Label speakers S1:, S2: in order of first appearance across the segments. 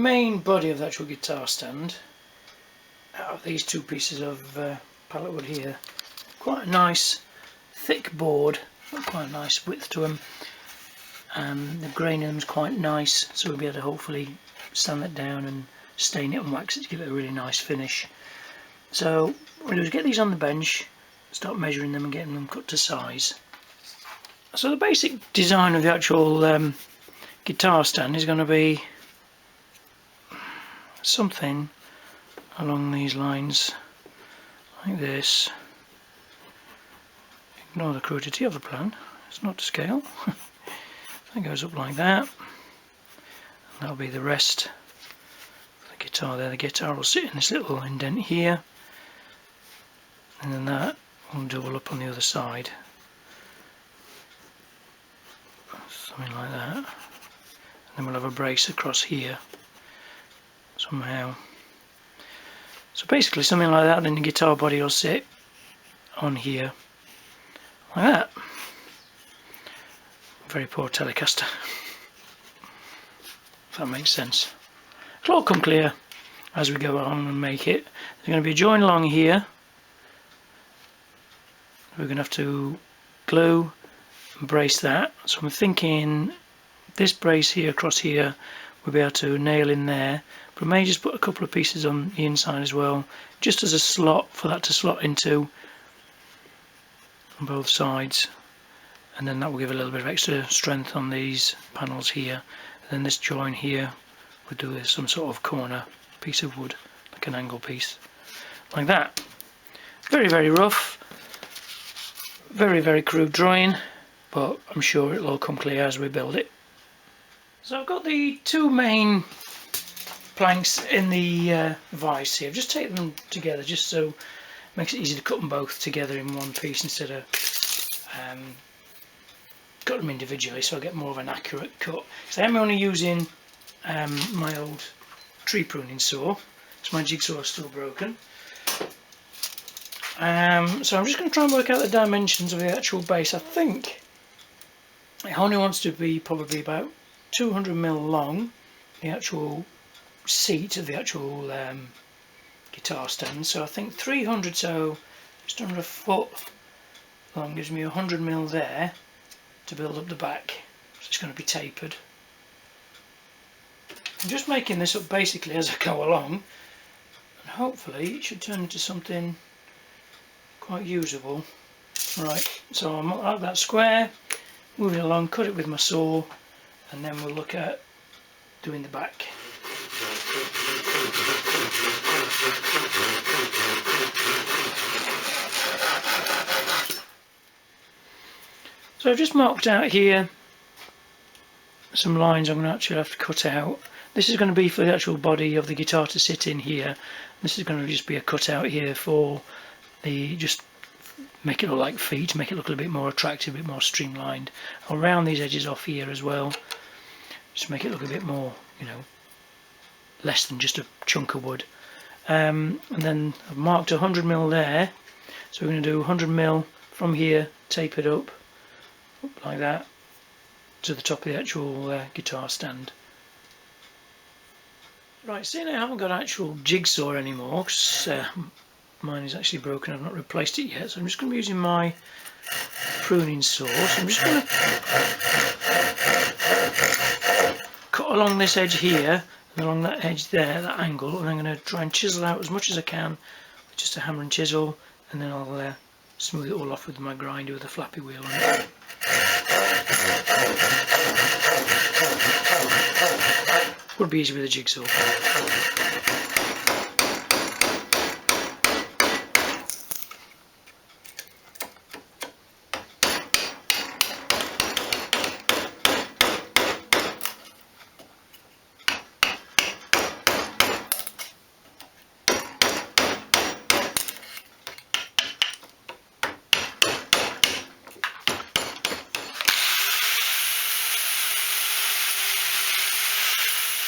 S1: main body of the actual guitar stand out of these two pieces of pallet wood here. Quite a nice thick board, quite a nice width to them. The grain of them is quite nice, so we'll be able to hopefully sand that down and stain it and wax it to give it a really nice finish. So what we'll do is get these on the bench, start measuring them and getting them cut to size. So the basic design of the actual guitar stand is going to be something along these lines, like this. Ignore the crudity of the plan, it's not to scale. That goes up like that, and that'll be the rest of the guitar there. The guitar will sit in this little indent here, and then that will double up on the other side, something like that. And then we'll have a brace across here somehow. So basically something like that, then the guitar body will sit on here like that. Very poor Telecaster, if that makes sense. It'll all come clear as we go on and make it. There's going to be a join along here. We're going to have to glue and brace that. So I'm thinking this brace here across here we'll be able to nail in there, but I may just put a couple of pieces on the inside as well, just as a slot for that to slot into on both sides. And then that will give a little bit of extra strength on these panels here. And then this join here we'll do with some sort of corner piece of wood, like an angle piece, like that. Very, very rough, very, very crude drawing, but I'm sure it'll all come clear as we build it. So I've got the two main planks in the vise here. I've just taken them together just so it makes it easy to cut them both together in one piece instead of cut them individually, so I get more of an accurate cut. So I'm only using my old tree pruning saw, so my jigsaw is still broken. So I'm just going to try and work out the dimensions of the actual base. I think it only wants to be probably about 200mm long, the actual seat of the actual guitar stand. So I think 300, so just under a foot long, gives me 100mm there to build up the back. So it's going to be tapered. I'm just making this up basically as I go along, and hopefully it should turn into something quite usable. Right, so I'm at that square, moving along, cut it with my saw, and then we'll look at doing the back. So I've just marked out here some lines I'm going to actually have to cut out. This is going to be for the actual body of the guitar to sit in here. This is going to just be a cutout here for the, just make it look like feet, make it look a little bit more attractive, a bit more streamlined. I'll round these edges off here as well, just make it look a bit more, you know, less than just a chunk of wood. And then I've marked 100mm there, so we're going to do 100mm from here, tapered up like that to the top of the actual guitar stand. Right, seeing I haven't got an actual jigsaw anymore because mine is actually broken, I've not replaced it yet, so I'm just going to be using my pruning saw. So I'm just going to cut along this edge here and along that edge there, that angle, and I'm going to try and chisel out as much as I can with just a hammer and chisel, and then I'll smooth it all off with my grinder with a flappy wheel on it. Would be easy with a jigsaw.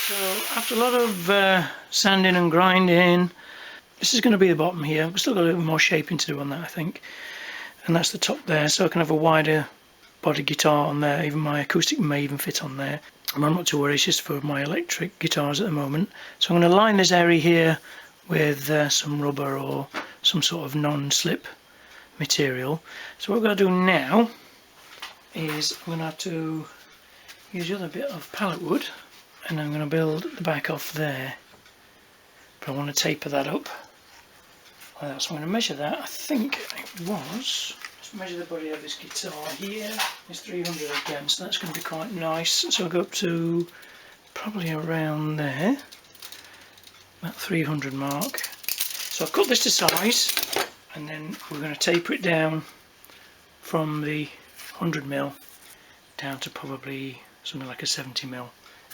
S1: So after a lot of sanding and grinding, this is going to be the bottom here. We've still got a little more shaping to do on that, I think. And that's the top there, so I can have a wider body guitar on there. Even my acoustic may even fit on there. I'm not to worry, it's just for my electric guitars at the moment. So I'm going to line this area here with some rubber or some sort of non-slip material. So what we're going to do now is I'm going to have to use the other bit of pallet wood, and I'm going to build the back off there. But I want to taper that up. So I'm going to measure that. I think it was, let's measure the body of this guitar here. It's 300 again, so that's going to be quite nice. So I'll go up to probably around there, about 300 mark. So I've cut this to size, and then we're going to taper it down from the 100mm down to probably something like a 70mm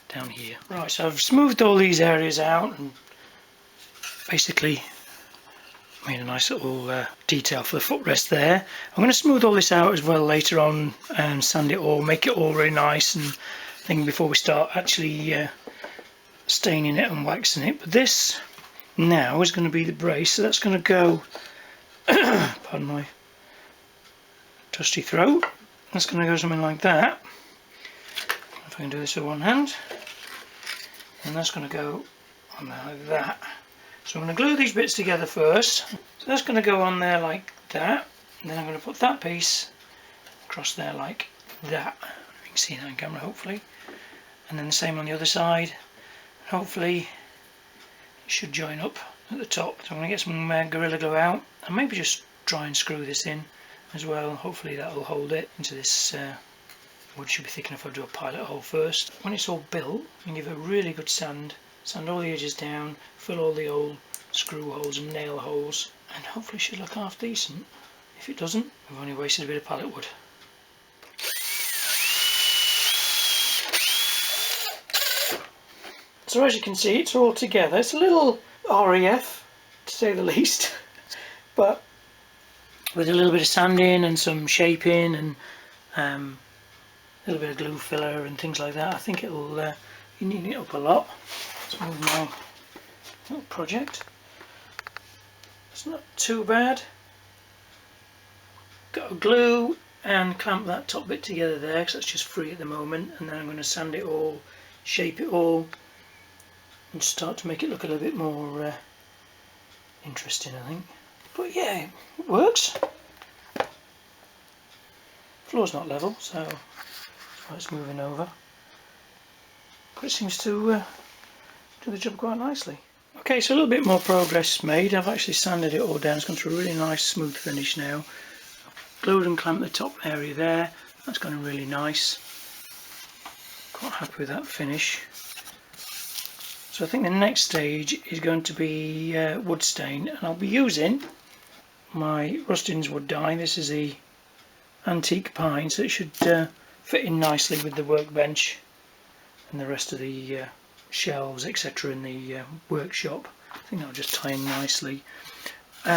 S1: down here. Right, so I've smoothed all these areas out and basically made a nice little detail for the footrest there. I'm going to smooth all this out as well later on and sand it all, make it all really nice and thing before we start actually staining it and waxing it. But this now is going to be the brace, so that's going to go pardon my dusty throat, that's going to go something like that. If I can do this with one hand, and that's going to go on there like that. So I'm going to glue these bits together first. So that's going to go on there like that, and then I'm going to put that piece across there like that. You can see that on camera hopefully, and then the same on the other side. Hopefully it should join up at the top. So I'm going to get some Gorilla Glue out and maybe just try and screw this in as well. Hopefully that will hold it into this wood. Should be thick enough. I'll do a pilot hole first. When it's all built, you can give it a really good sand all the edges down, fill all the old screw holes and nail holes, and hopefully it should look half decent. If it doesn't, we've only wasted a bit of pallet wood. So as you can see, it's all together. It's a little REF, to say the least, but with a little bit of sanding and some shaping and a little bit of glue filler and things like that, I think it'll you need it up a lot. Let's move my little project. It's not too bad. Got to glue and clamp that top bit together there because that's just free at the moment, and then I'm going to sand it all, shape it all, and start to make it look a little bit more interesting, I think. But yeah, it works. Floor's not level, so that's why it's moving over. But it seems to do the job quite nicely. Okay, so a little bit more progress made. I've actually sanded it all down. It's gone through a really nice smooth finish now. I've glued and clamped the top area there. That's gone really nice. Quite happy with that finish. So I think the next stage is going to be wood stain, and I'll be using my Rustin's wood dye. This is the antique pine, so it should fit in nicely with the workbench and the rest of the shelves, etc. in the workshop. I think that'll just tie in nicely. So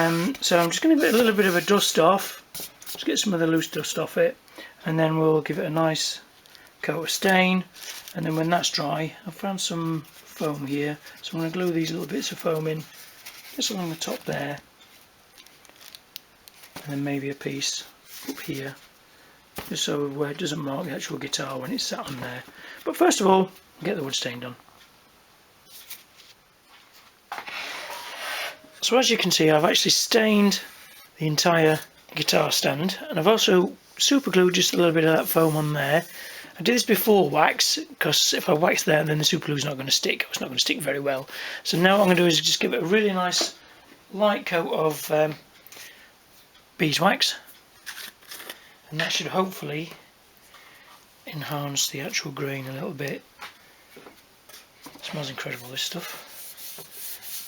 S1: I'm just going to get a little bit of a dust off, just get some of the loose dust off it, and then we'll give it a nice coat of stain. And then when that's dry, I've found some foam here, so I'm going to glue these little bits of foam in just along the top there, and then maybe a piece up here, just so it doesn't mark the actual guitar when it's sat on there. But first of all, get the wood stain done. So as you can see, I've actually stained the entire guitar stand, and I've also super glued just a little bit of that foam on there. I did this before wax, because if I wax there then the super glue is not going to stick. It's not going to stick very well. So now what I'm going to do is just give it a really nice light coat of beeswax, and that should hopefully enhance the actual grain a little bit. It smells incredible, this stuff.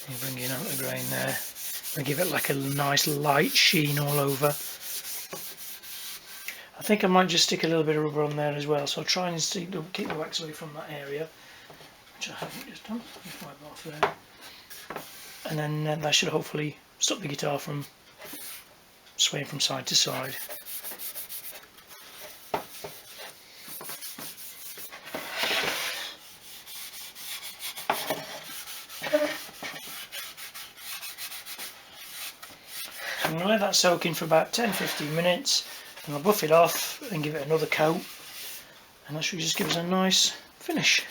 S1: You bring in out the grain there and give it like a nice light sheen all over. I think I might just stick a little bit of rubber on there as well, so I'll try and keep the wax away from that area, which I haven't just done. Wipe off there. And then that should hopefully stop the guitar from swaying from side to side. I'm going to let that soak in for about 10-15 minutes, and I'll buff it off and give it another coat, and that should just give us a nice finish.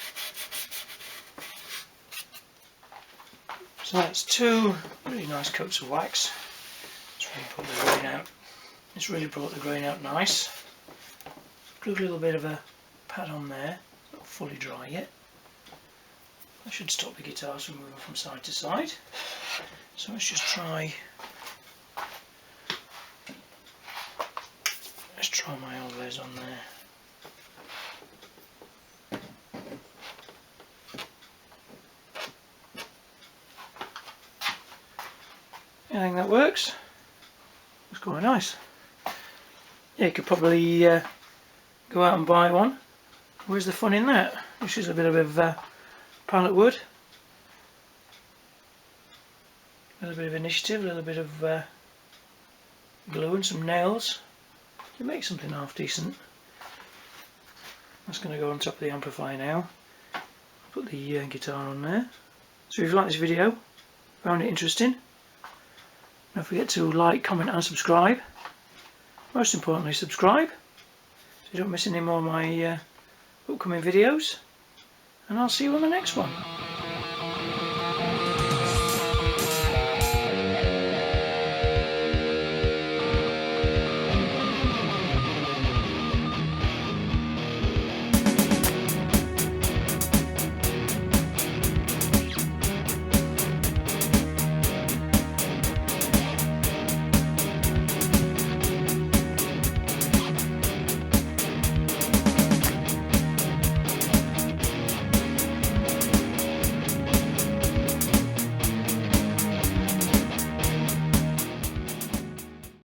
S1: So that's 2 really nice coats of wax. It's really brought the grain out. It's really brought the grain out nice. Glue a little bit of a pad on there. It's not fully dry yet. That should stop the guitars from moving from side to side. So let's just try. Let's try my always on there. I think that works. It's quite nice. Yeah, you could probably go out and buy one. Where's the fun in that? It's just a bit of pallet wood. A little bit of initiative, a little bit of glue and some nails. You make something half decent. That's going to go on top of the amplifier now. Put the guitar on there. So if you like this video, found it interesting, don't forget to like, comment and subscribe. Most importantly, subscribe so you don't miss any more of my upcoming videos. And I'll see you on the next one.